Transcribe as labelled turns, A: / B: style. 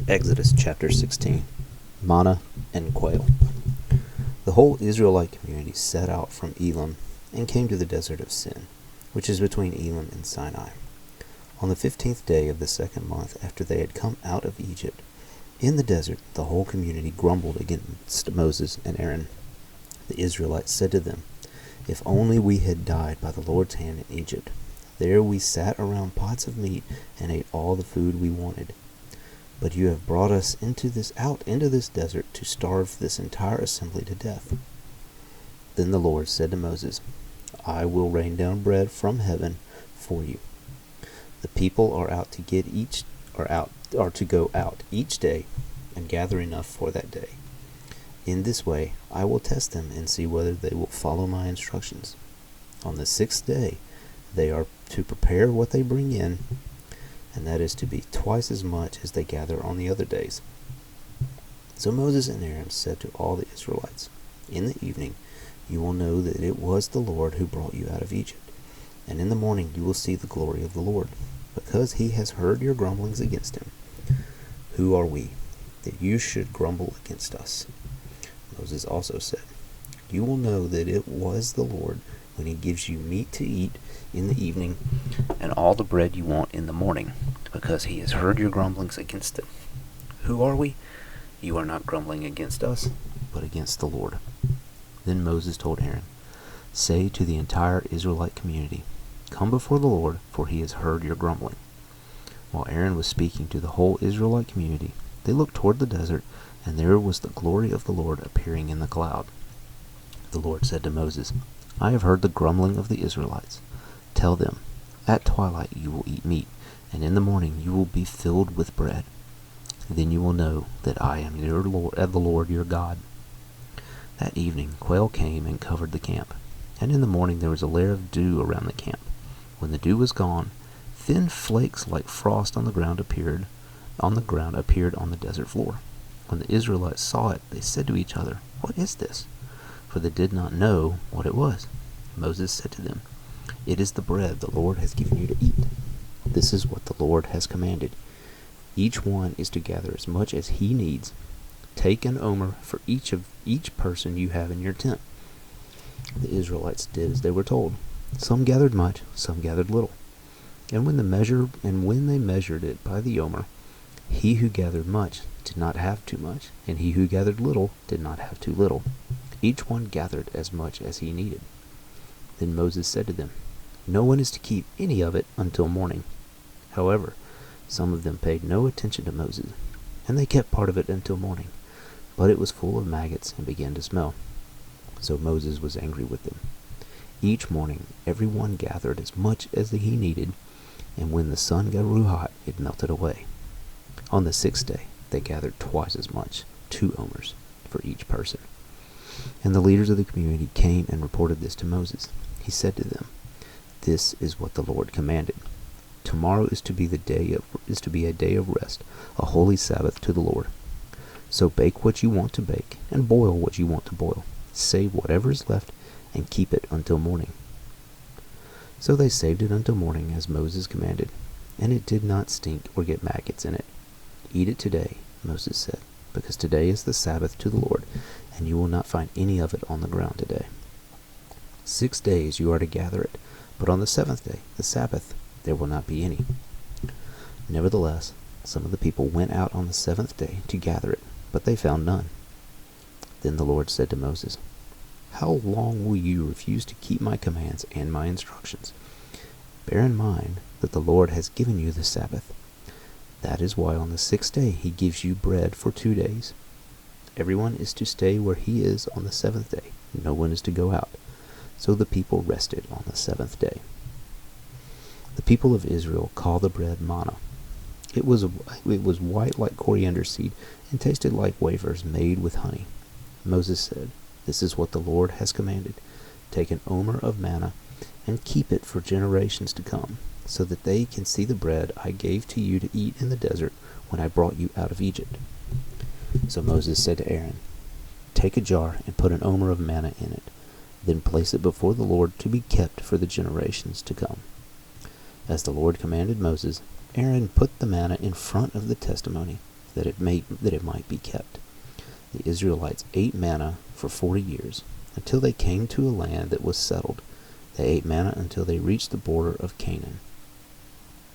A: Exodus chapter 16. Manna and quail. The whole Israelite community set out from Elim and came to the desert of Sin, which is between Elim and Sinai. On the 15th day of the second month after they had come out of Egypt, in the desert the whole community grumbled against Moses and Aaron. The Israelites said to them, "If only we had died by the Lord's hand in Egypt. There we sat around pots of meat and ate all the food we wanted. But you have brought us into this desert to starve this entire assembly to death." Then the Lord said to Moses, "I will rain down bread from heaven for you. The people are to go out each day and gather enough for that day. In this way I will test them and see whether they will follow my instructions. On the 6th day they are to prepare what they bring in, and that is to be twice as much as they gather on the other days." So Moses and Aaron said to all the Israelites, "In the evening you will know that it was the Lord who brought you out of Egypt, and in the morning you will see the glory of the Lord, because he has heard your grumblings against him. Who are we, that you should grumble against us?" Moses also said, "You will know that it was the Lord when he gives you meat to eat in the evening and all the bread you want in the morning, because he has heard your grumblings against him. Who are we? You are not grumbling against us, but against the Lord." Then Moses told Aaron, "Say to the entire Israelite community, 'Come before the Lord, for he has heard your grumbling.'" While Aaron was speaking to the whole Israelite community, they looked toward the desert, and there was the glory of the Lord appearing in the cloud. The Lord said to Moses, "I have heard the grumbling of the Israelites. Tell them, at twilight you will eat meat, and in the morning you will be filled with bread. Then you will know that I am the Lord your God." That evening quail came and covered the camp, and in the morning there was a layer of dew around the camp. When the dew was gone, thin flakes like frost on the ground appeared on the desert floor. When the Israelites saw it, they said to each other, "What is this?" For they did not know what it was. Moses said to them, "It is the bread the Lord has given you to eat. This is what the Lord has commanded. Each one is to gather as much as he needs. Take an omer for each person you have in your tent." The Israelites did as they were told. Some gathered much, some gathered little. And when they measured it by the omer, he who gathered much did not have too much, and he who gathered little did not have too little. Each one gathered as much as he needed. Then Moses said to them, "No one is to keep any of it until morning." However, some of them paid no attention to Moses, and they kept part of it until morning. But it was full of maggots and began to smell. So Moses was angry with them. Each morning everyone gathered as much as he needed, and when the sun grew hot, it melted away. On the 6th day they gathered twice as much, 2 omers, for each person. And the leaders of the community came and reported this to Moses. He said to them, "This is what the Lord commanded. Tomorrow is to be a day of rest, a holy Sabbath to the Lord. So bake what you want to bake, and boil what you want to boil. Save whatever is left, and keep it until morning." So they saved it until morning, as Moses commanded, and it did not stink or get maggots in it. "Eat it today," Moses said, "because today is the Sabbath to the Lord, and you will not find any of it on the ground today. 6 days you are to gather it, but on the 7th day, the Sabbath, there will not be any." Nevertheless, some of the people went out on the 7th day to gather it, but they found none. Then the Lord said to Moses, "How long will you refuse to keep my commands and my instructions? Bear in mind that the Lord has given you the Sabbath. That is why on the 6th day he gives you bread for 2 days. Everyone is to stay where he is on the 7th day. No one is to go out." So the people rested on the 7th day. The people of Israel called the bread manna. It was white like coriander seed and tasted like wafers made with honey. Moses said, "This is what the Lord has commanded. Take an omer of manna and keep it for generations to come, so that they can see the bread I gave to you to eat in the desert when I brought you out of Egypt." So Moses said to Aaron, "Take a jar and put an omer of manna in it. Then place it before the Lord to be kept for the generations to come." As the Lord commanded Moses, Aaron put the manna in front of the testimony, that it might be kept. The Israelites ate manna for 40 years, until they came to a land that was settled. They ate manna until they reached the border of Canaan.